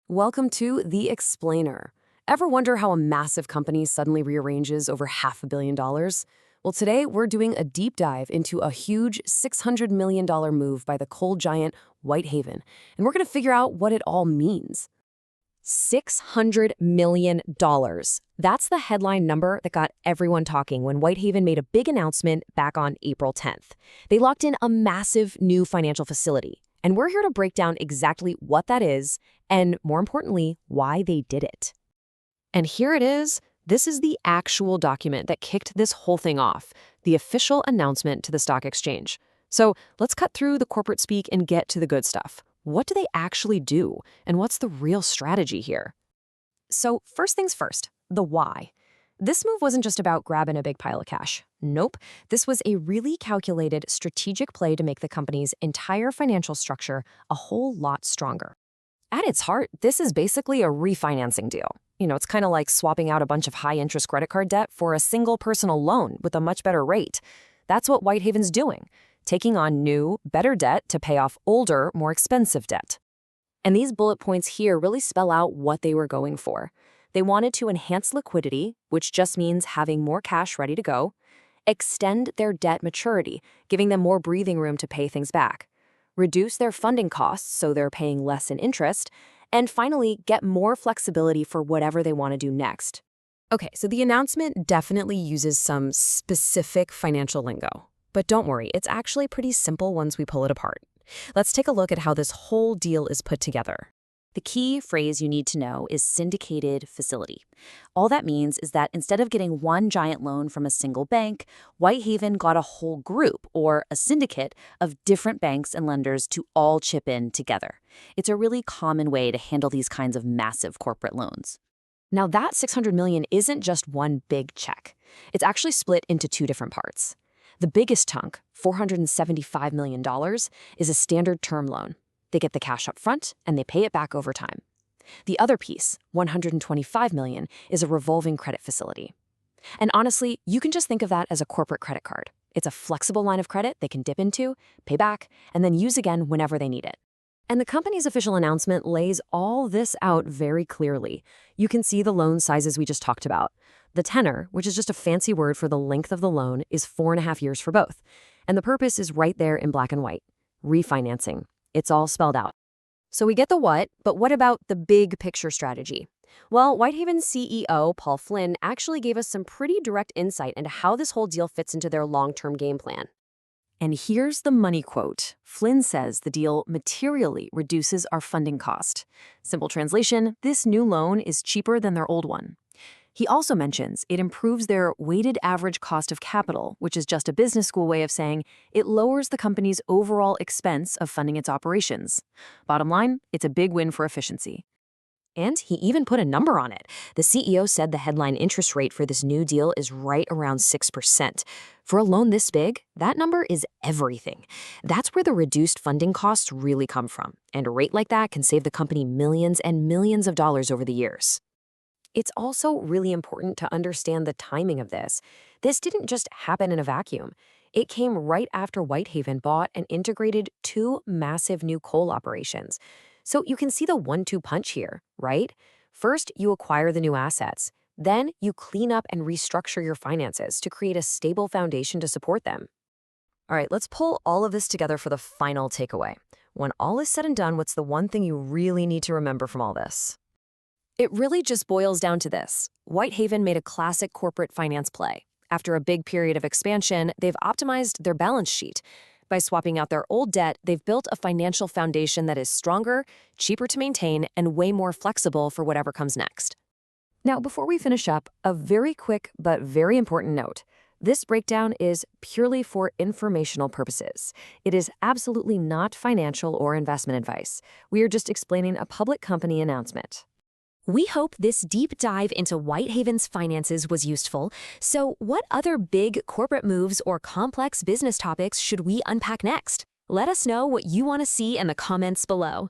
Welcome to The Explainer. Ever wonder how a massive company suddenly rearranges over $500 million? Well, today we're doing a deep dive into a huge $600 million move by the coal giant Whitehaven, and we're going to figure out what it all means. $600 million. That's the headline number that got everyone talking when Whitehaven made a big announcement back on April 10th. They locked in a massive new financial facility, and we're here to break down exactly what that is and, more importantly, why they did it. And here it is. This is the actual document that kicked this whole thing off, the official announcement to the stock exchange. So let's cut through the corporate speak and get to the good stuff. What do they actually do, and what's the real strategy here? So first things first, the why. This move wasn't just about grabbing a big pile of cash. Nope. This was a really calculated, strategic play to make the company's entire financial structure a whole lot stronger. At its heart, this is basically a refinancing deal. It's kind of like swapping out a bunch of high-interest credit card debt for a single personal loan with a much better rate. That's what Whitehaven's doing, taking on new, better debt to pay off older, more expensive debt. And these bullet points here really spell out what they were going for. They wanted to enhance liquidity, which just means having more cash ready to go, extend their debt maturity, giving them more breathing room to pay things back, reduce their funding costs so they're paying less in interest, and finally, get more flexibility for whatever they want to do next. Okay, so the announcement definitely uses some specific financial lingo. But don't worry, it's actually pretty simple once we pull it apart. Let's take a look at how this whole deal is put together. The key phrase you need to know is syndicated facility. All that means is that instead of getting one giant loan from a single bank, Whitehaven got a whole group, or a syndicate, of different banks and lenders to all chip in together. It's a really common way to handle these kinds of massive corporate loans. Now, that $600 million isn't just one big check. It's actually split into two different parts. The biggest chunk, $475 million, is a standard term loan. They get the cash up front, and they pay it back over time. The other piece, $125 million, is a revolving credit facility. And honestly, you can just think of that as a corporate credit card. It's a flexible line of credit they can dip into, pay back, and then use again whenever they need it. And the company's official announcement lays all this out very clearly. You can see the loan sizes we just talked about. The tenor, which is just a fancy word for the length of the loan, is 4.5 years for both. And the purpose is right there in black and white. Refinancing. It's all spelled out. So we get the what, but what about the big picture strategy? Well, Whitehaven's CEO, Paul Flynn, actually gave us some pretty direct insight into how this whole deal fits into their long-term game plan. And here's the money quote. Flynn says the deal materially reduces our funding cost. Simple translation, this new loan is cheaper than their old one. He also mentions it improves their weighted average cost of capital, which is just a business school way of saying it lowers the company's overall expense of funding its operations. Bottom line, it's a big win for efficiency. And he even put a number on it. The CEO said the headline interest rate for this new deal is right around 6%. For a loan this big, that number is everything. That's where the reduced funding costs really come from. And a rate like that can save the company millions and millions of dollars over the years. It's also really important to understand the timing of this. This didn't just happen in a vacuum. It came right after Whitehaven bought and integrated two massive new coal operations. So you can see the 1-2 punch here, right? First, you acquire the new assets. Then you clean up and restructure your finances to create a stable foundation to support them. All right, let's pull all of this together for the final takeaway. When all is said and done, what's the one thing you really need to remember from all this? It really just boils down to this. Whitehaven made a classic corporate finance play. After a big period of expansion, they've optimized their balance sheet. By swapping out their old debt, they've built a financial foundation that is stronger, cheaper to maintain, and way more flexible for whatever comes next. Now, before we finish up, a very quick but very important note. This breakdown is purely for informational purposes. It is absolutely not financial or investment advice. We are just explaining a public company announcement. We hope this deep dive into Whitehaven's finances was useful. So what other big corporate moves or complex business topics should we unpack next? Let us know what you want to see in the comments below.